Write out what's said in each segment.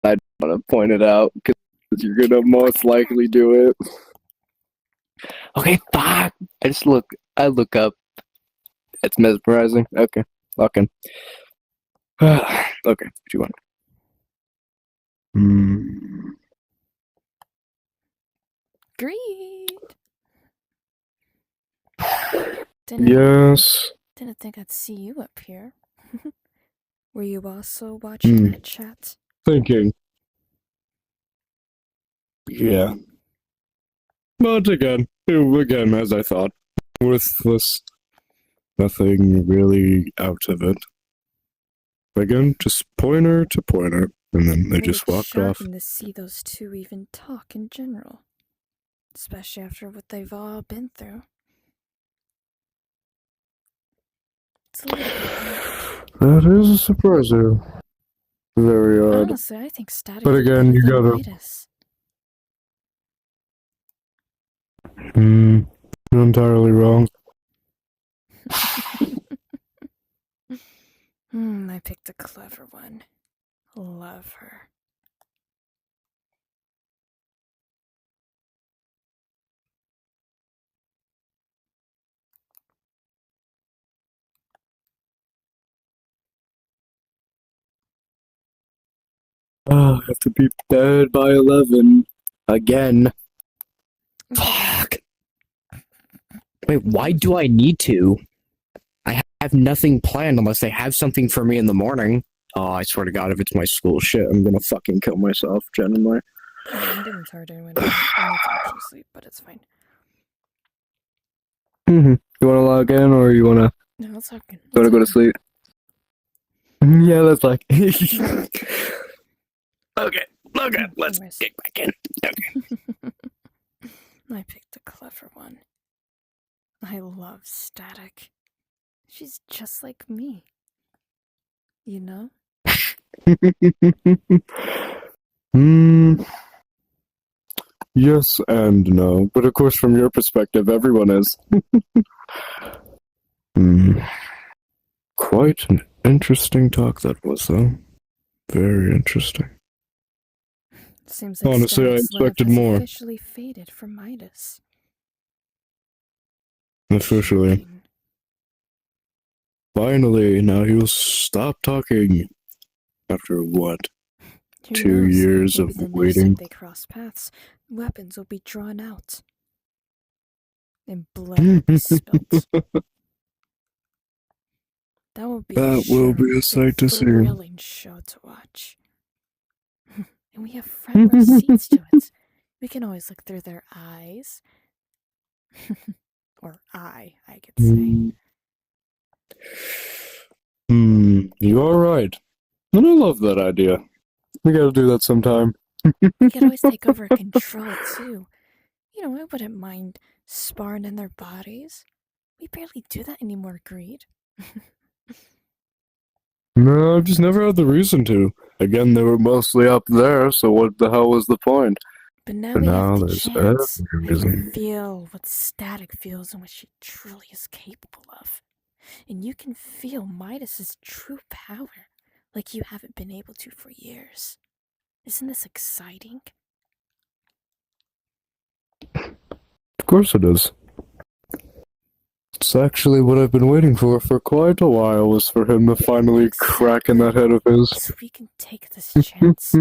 I don't want to point it out because you're gonna most likely do it. Okay, fuck. I look up. It's mesmerizing. Okay, fucking. Okay, what do you want? Greed. Yes. Didn't think I'd see you up here. Were you also watching that chat? Thinking. Yeah. But again, as I thought, worthless. Nothing really out of it. Again, just pointer to pointer, and then they just walked off. It's shocking to see those two even talk in general, especially after what they've all been through. It's a little bit odd. That is surprising. Very odd. Honestly, I think Static. But again, you gotta. You're entirely wrong. I picked a clever one. Love her. Oh, I have to be dead by 11. Again. Fuck. Wait, why do I need to? I have nothing planned unless they have something for me in the morning. Oh, I swear to God, if it's my school shit, I'm gonna fucking kill myself, genuinely. I'm getting tired anyway. I need to actually sleep, but it's fine. You wanna log in, or you wanna... No, let's log in. You wanna go to sleep? Yeah, let's log in. Okay, let's get back in. Okay. I picked a clever one. I love Static. She's just like me. You know? Yes and no, but of course from your perspective, everyone is. Quite an interesting talk that was, though. Very interesting. Seems like honestly, I expected more. Officially faded from Midas. Officially. Finally, now he will stop talking. After what? 2 years of waiting. If they cross paths, weapons will be drawn out. And blood will be spilled. That will be a sight to see. Thrilling show to watch. And we have front row seats to it. We can always look through their eyes. Or I could say. You are right. And I love that idea. We gotta do that sometime. We can always take over control too. You know, I wouldn't mind sparring in their bodies. We barely do that anymore, Greed. No, I've just never had the reason to. Again, they were mostly up there, so what the hell was the point? But now there's every reason. I feel what Static feels and what she truly is capable of. And you can feel Midas's true power, like you haven't been able to for years. Isn't this exciting? Of course it is. It's actually what I've been waiting for quite a while, was for him to finally crack in that head of his. So we can take this chance.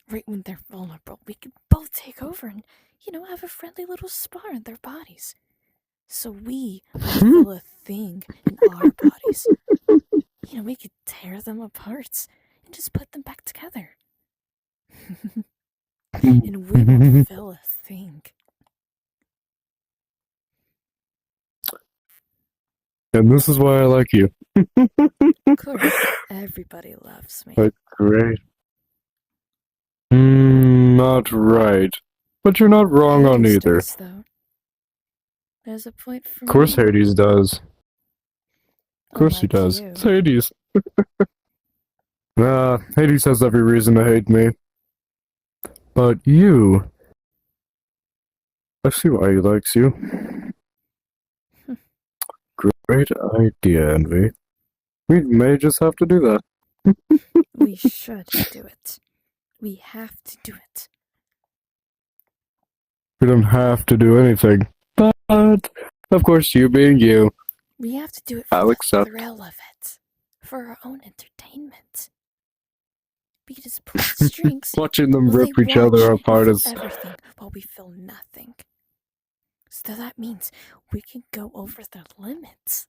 Right when they're vulnerable, we can both take over and, have a friendly little spar in their bodies. So we feel a thing in our bodies. We could tear them apart and just put them back together. And we will feel a thing. And this is why I like you. Of course, everybody loves me. But great. Not right. But you're not wrong on either. There's a point for Of course me. Hades does. Of course he does. It's Hades. Hades has every reason to hate me. But you... I see why he likes you. Great idea, Envy. We may just have to do that. We should do it. We have to do it. We don't have to do anything. But, of course, you being you, We have to do it for I'll the accept. thrill of it. For our own entertainment. Because pulling strings, Watching them well, rip they each other watch apart and is... feel everything while we feel nothing. So that means we can go over the limits.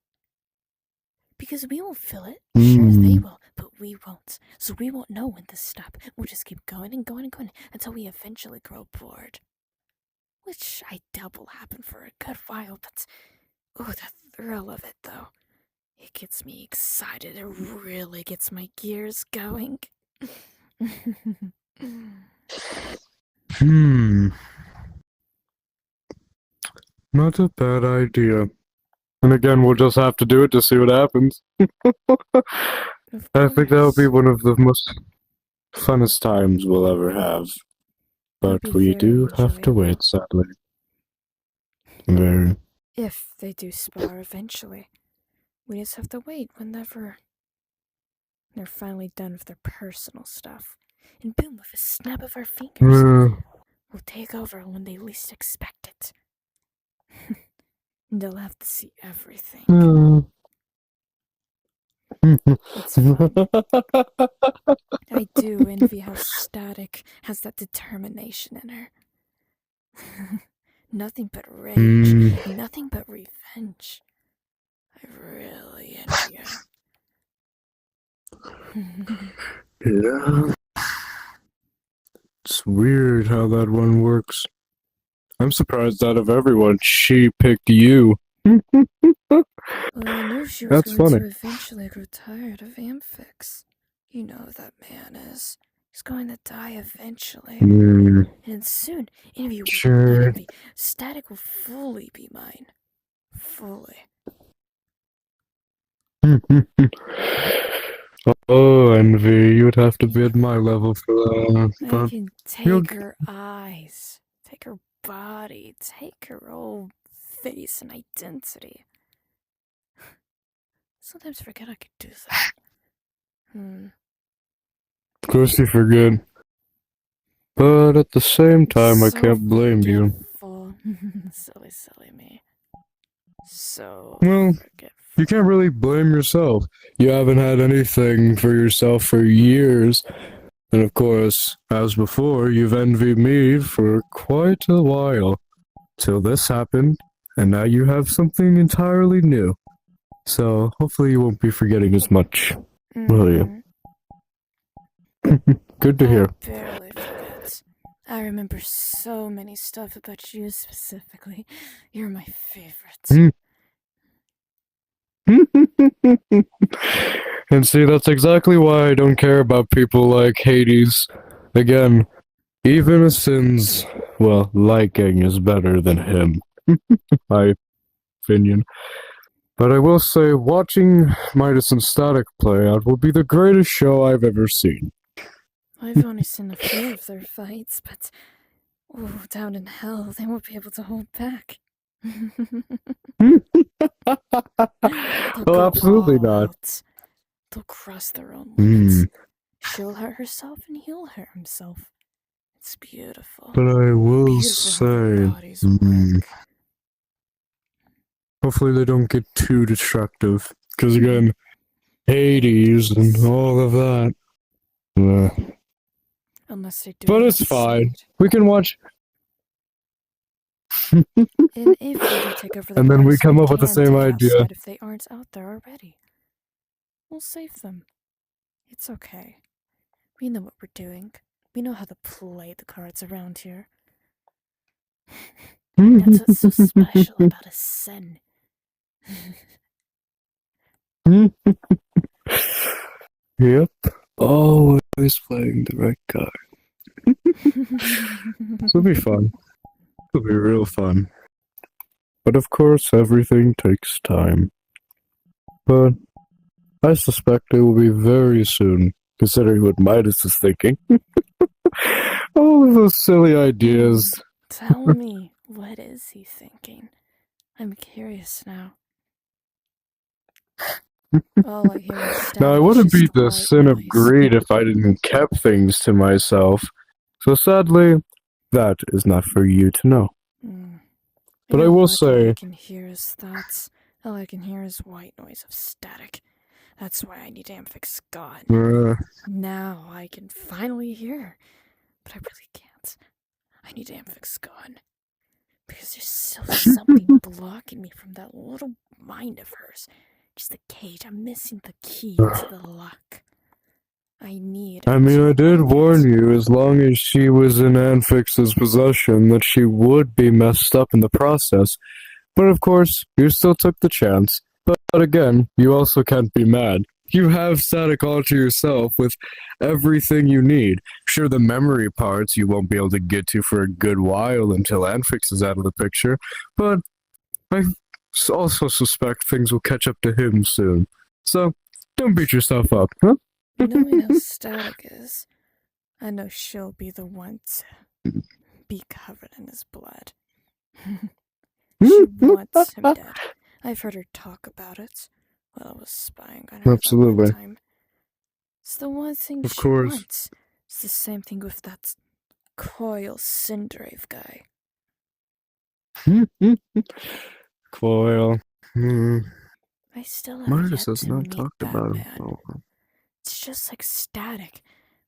Because we won't feel it. Sure, they will, but we won't. So we won't know when to stop. We'll just keep going and going and going until we eventually grow bored. Which I doubt will happen for a good while, but oh, the thrill of it though. It gets me excited. It really gets my gears going. Not a bad idea. And again, we'll just have to do it to see what happens. I think that'll be one of the most funnest times we'll ever have. But we do have to wait, sadly. Very. If they do spar eventually. We just have to wait whenever they're finally done with their personal stuff. And boom, with a snap of our fingers, we'll take over when they least expect it. And they'll have to see everything. It's fun. I do envy how Static has that determination in her. Nothing but rage, nothing but revenge. I really envy her. Yeah. It's weird how that one works. I'm surprised out of everyone, she picked you. Well, I knew she was going to eventually grow tired of Amphix. You know who that man is. He's going to die eventually. And soon, envy will be my envy. Static will fully be mine. Fully. Oh, envy, you would have to be at my level for that. I can take her eyes, take her body, take her whole face and identity. Sometimes forget I could do that. Of course you forget. But at the same time, I can't blame you. Silly me. So well, forgetful. You can't really blame yourself. You haven't had anything for yourself for years. And of course, as before, you've envied me for quite a while. Till this happened, and now you have something entirely new. So hopefully you won't be forgetting as much, will you? Good to hear. I barely forget. I remember so many stuff about you specifically. You're my favorite. And see, that's exactly why I don't care about people like Hades. Again, even Sin's, well, liking is better than him. My opinion. But I will say, watching Midas and Static play out will be the greatest show I've ever seen. I've only seen a few of their fights, but down in hell, they won't be able to hold back. Oh, absolutely not. Out. They'll cross their own limits. She'll hurt herself and he'll hurt himself. It's beautiful. But I will say, hopefully they don't get too destructive. Because again, Hades and all of that. Unless they do. But it's fine. We can watch. And if we do take over the and then we come up with the same idea. If they aren't out there already, we'll save them. It's okay. We know what we're doing. We know how to play the cards around here. That's what's so special about a Sen. Yep. Always playing the right card. This will be fun. It'll be real fun. But of course, everything takes time. But I suspect it will be very soon, considering what Midas is thinking. All of those silly ideas. Tell me, what is he thinking? I'm curious now. All I hear is Now, I static, wouldn't be just the white sin of noise. greed if I didn't kept things to myself. So sadly, that is not for you to know. But I You're will lucky I say, can hear his thoughts. All I can hear is white noise of static. That's why I need Amphix gone. Now I can finally hear. But I really can't. I need Amphix gone. Because there's still something blocking me from that little mind of hers. Just the cage. I'm missing the key to the lock. I need I mean, to I did unlock warn it. you, as long as she was in Anfix's possession, that she would be messed up in the process. But of course, you still took the chance. But again, you also can't be mad. You have static all to yourself with everything you need. Sure, the memory parts you won't be able to get to for a good while until Anfix is out of the picture, but I also suspect things will catch up to him soon. So, don't beat yourself up, huh? Knowing how static is, I know she'll be the one to be covered in his blood. She wants him dead. I've heard her talk about it while I was spying on her that one Absolutely. time. It's the one thing Of she course. wants. It's the same thing with that Coil Cinderave guy. Coil. I still have Marcus yet has to not meet talked that about him. man. It's just like static,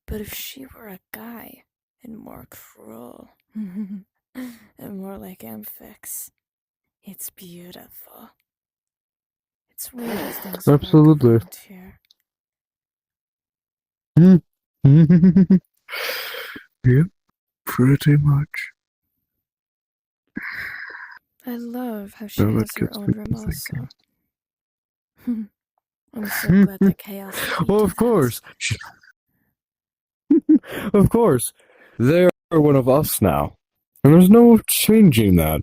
but if she were a guy and more cruel and more like Amphix, it's beautiful. It's weird how things Absolutely. work around here. Yep, pretty much. I love how she Now that has her gets own me room to also. thinking. I'm so glad that Chaos let me Well, do of that. course. Of course. They are one of us now. And there's no changing that.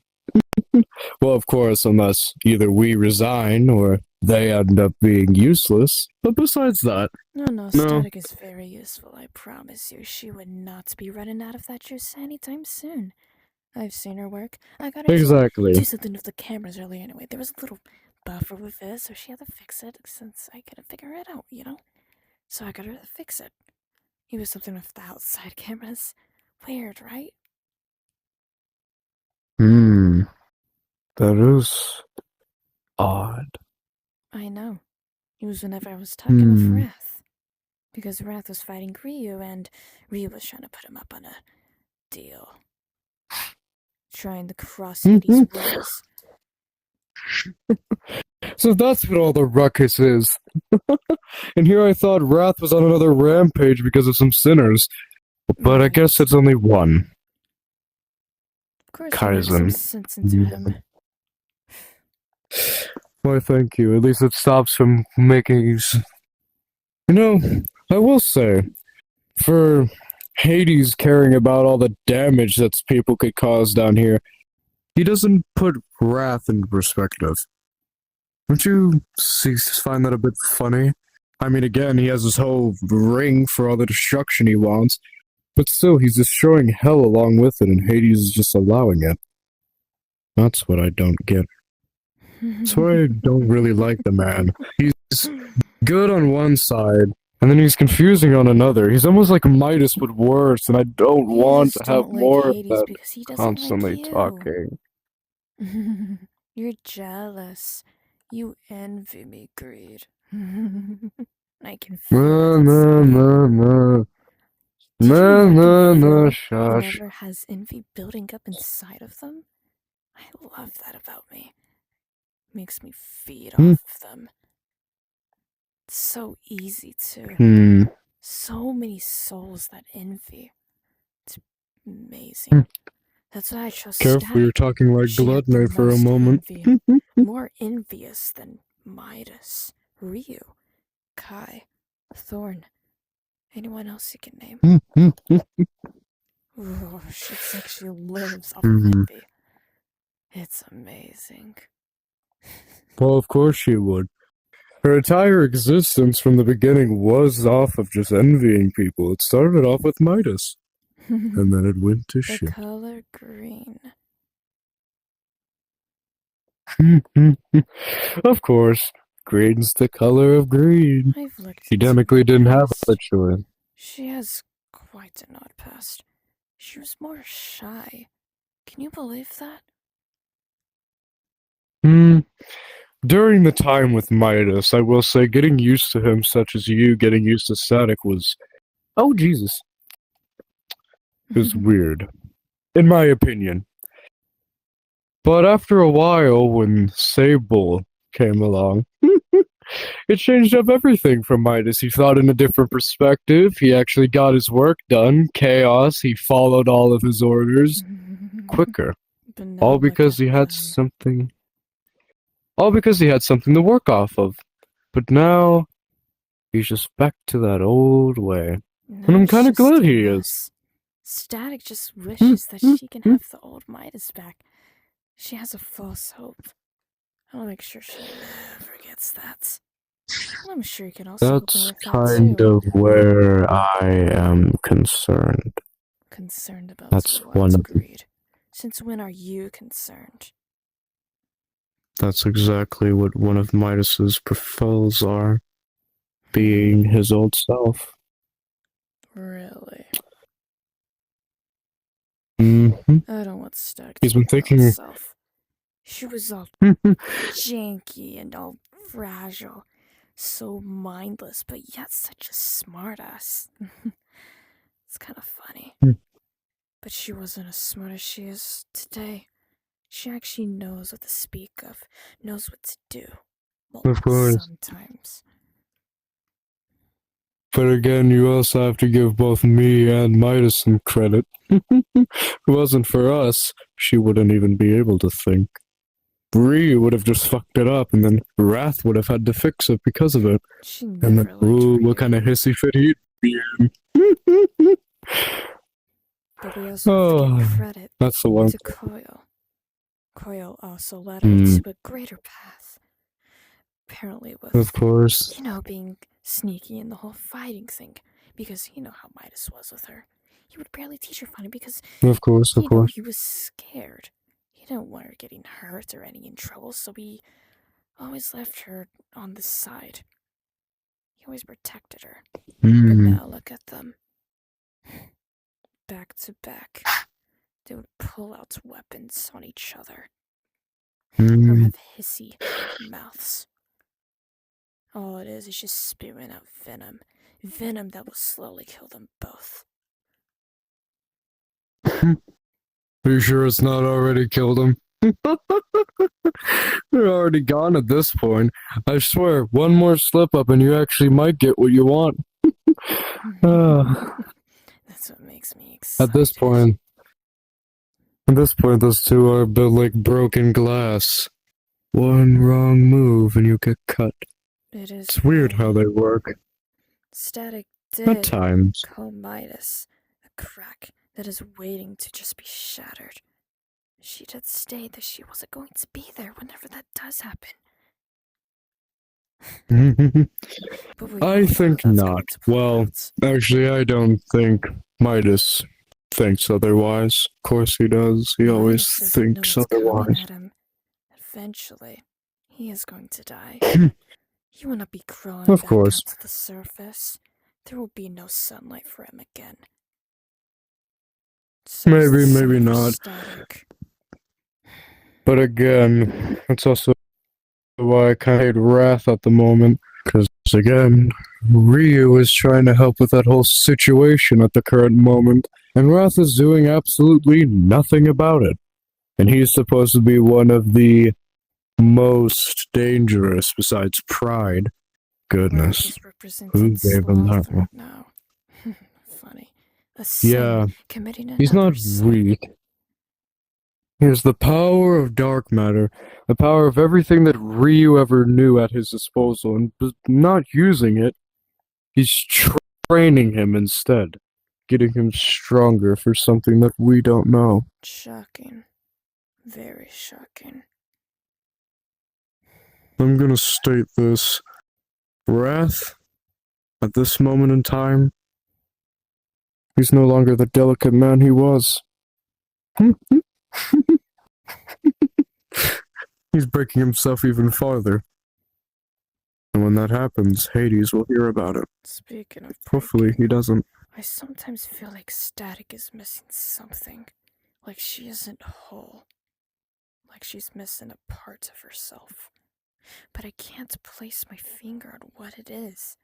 Well, of course, unless either we resign or they end up being useless. But besides that, No, no. static is very useful, I promise you. She would not be running out of that juice anytime soon. I've seen her work. I got her Exactly. to do something with the cameras earlier anyway. There was a little buffer with it, so she had to fix it since I couldn't figure it out, you know? So I got her to fix it. It was something with the outside cameras. Weird, right? That is odd. I know. It was whenever I was talking with Wrath. Because Wrath was fighting Ryu, and Ryu was trying to put him up on a deal. Trying to cross Yeti's wills. So that's what all the ruckus is. And here I thought Wrath was on another rampage because of some sinners. But I guess it's only one. Of course, you make some sense into him. Why, thank you. At least it stops him making... You know, I will say, for Hades caring about all the damage that people could cause down here, he doesn't put Wrath into perspective. Don't you find that a bit funny? I mean, again, he has this whole ring for all the destruction he wants, but still, he's destroying hell along with it, and Hades is just allowing it. That's what I don't get. That's why I don't really like the man. He's good on one side, and then he's confusing on another. He's almost like Midas, but worse, and I don't want to have more of that because he doesn't constantly like you. talking. You're jealous. You envy me, Greed. I can feel it. Did you know Shush. whoever has envy building up inside of them? I love that about me. Makes me feed off of them. It's so easy to. So many souls that envy. It's amazing. That's why I chose Careful, you're talking like Gluttony for a moment. Envy. More envious than Midas, Ryu, Kai, Thorn, anyone else you can name. Oh, she actually lives off of envy. It's amazing. Well, of course she would. Her entire existence from the beginning was off of just envying people. It started off with Midas, and then it went to shit. The color green. Of course. Green's the color of green. I've looked He into technically her didn't have past. a choice. She has quite an odd past. She was more shy. Can you believe that? During the time with Midas, I will say getting used to him, such as you getting used to Static, was... Oh, Jesus. It was weird. In my opinion. But after a while, when Sable came along, it changed up everything for Midas. He thought in a different perspective. He actually got his work done. Chaos. He followed all of his orders quicker. But now All look because at he had them. something... All because he had something to work off of. But now, he's just back to that old way. Now And I'm it's kind of just glad a he is. mess. Static just wishes that she can have the old Midas back. She has a false hope. I'll make sure she never gets that. And I'm sure you can also help me That's with that kind too. of where I am concerned. Concerned about That's what? one of them. Greed. Since when are you concerned? That's exactly what one of Midas's profiles are. Being his old self. Really? Mm-hmm. I don't want Static He's to been be her old thinking... self. She was all janky and all fragile. So mindless, but yet such a smartass. It's kind of funny. But she wasn't as smart as she is today. She actually knows what to speak of, knows what to do. Well, Of course. sometimes. But again, you also have to give both me and Midas some credit. If it wasn't for us, she wouldn't even be able to think. Bree would have just fucked it up, and then Wrath would have had to fix it because of it. She And never then, liked ooh, Ryu. what kind of hissy fit he'd be in. But we also have to give credit That's the one. to Koyo. Koyo also led her to a greater path. Apparently with, Of course. being sneaky in the whole fighting thing. Because you know how Midas was with her. He would barely teach her fighting because, Of course. he was scared. He didn't want her getting hurt or any in trouble, so he always left her on the side. He always protected her. But now look at them. Back to back. They would pull out weapons on each other. Or have hissy mouths. All it is just spewing out venom. Venom that will slowly kill them both. Are you sure it's not already killed him? They're already gone at this point. I swear, one more slip up and you actually might get what you want. That's what makes me excited. At this point, those two are built like broken glass. One wrong move and you get cut. It's weird how they work. Static At did times. call Midas a crack that is waiting to just be shattered. She did state that she wasn't going to be there whenever that does happen. I think not. Well, actually, I don't think Midas thinks otherwise. Of course he does. He always thinks otherwise. At him. Eventually, he is going to die. He will not be crawling Of back course. out to the surface. There will be no sunlight for him again. So Maybe not. Static. But again, that's also why I kind of hate Wrath at the moment. Because again, Ryu is trying to help with that whole situation at the current moment, and Wrath is doing absolutely nothing about it. And he's supposed to be one of the most dangerous besides Pride. Goodness. Who gave him that one? Now. Funny. Yeah, Committing he's not sin. weak. He has the power of dark matter, the power of everything that Ryu ever knew at his disposal, and not using it, he's training him instead, getting him stronger for something that we don't know. Shocking. Very shocking. I'm gonna state this. Wrath, at this moment in time, he's no longer the delicate man he was. He's breaking himself even farther. And when that happens, Hades will hear about it. Speaking of Hopefully he doesn't. I sometimes feel like Static is missing something. Like she isn't whole. Like she's missing a part of herself. But I can't place my finger on what it is.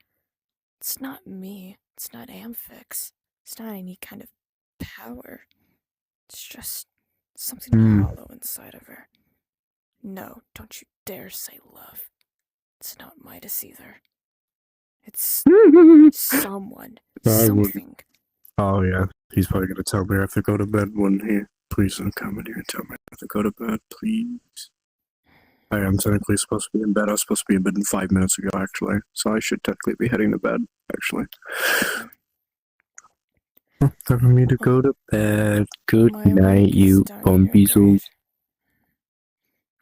It's not me. It's not Amphix. It's not any kind of power. It's just something hollow inside of her. No, don't you dare say love. It's not Midas either. It's someone. Something. Oh yeah, he's probably gonna tell me I have to go to bed when he. Please don't come in here and tell me I have to go to bed, please. I am technically supposed to be in bed. I was supposed to be in bed 5 minutes ago, actually. So I should technically be heading to bed, actually. Time for me to go to bed. Good night, you bumbeezles.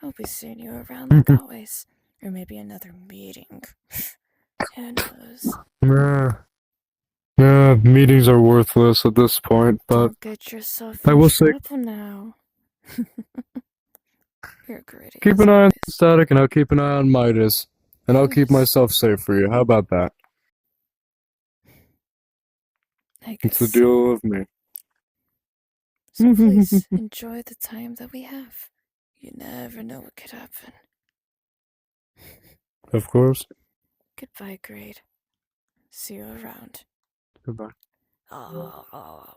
I'll be seeing you around like always. Or maybe another meeting. Who knows? Yeah, meetings are worthless at this point, but don't get yourself I in will say, trouble now. You're great. keep an eye on Static, and I'll keep an eye on Midas, and I'll keep myself safe for you. How about that? It's the deal with me. So please enjoy the time that we have. You never know what could happen. Of course. Goodbye, Grade. See you around. Goodbye. Oh.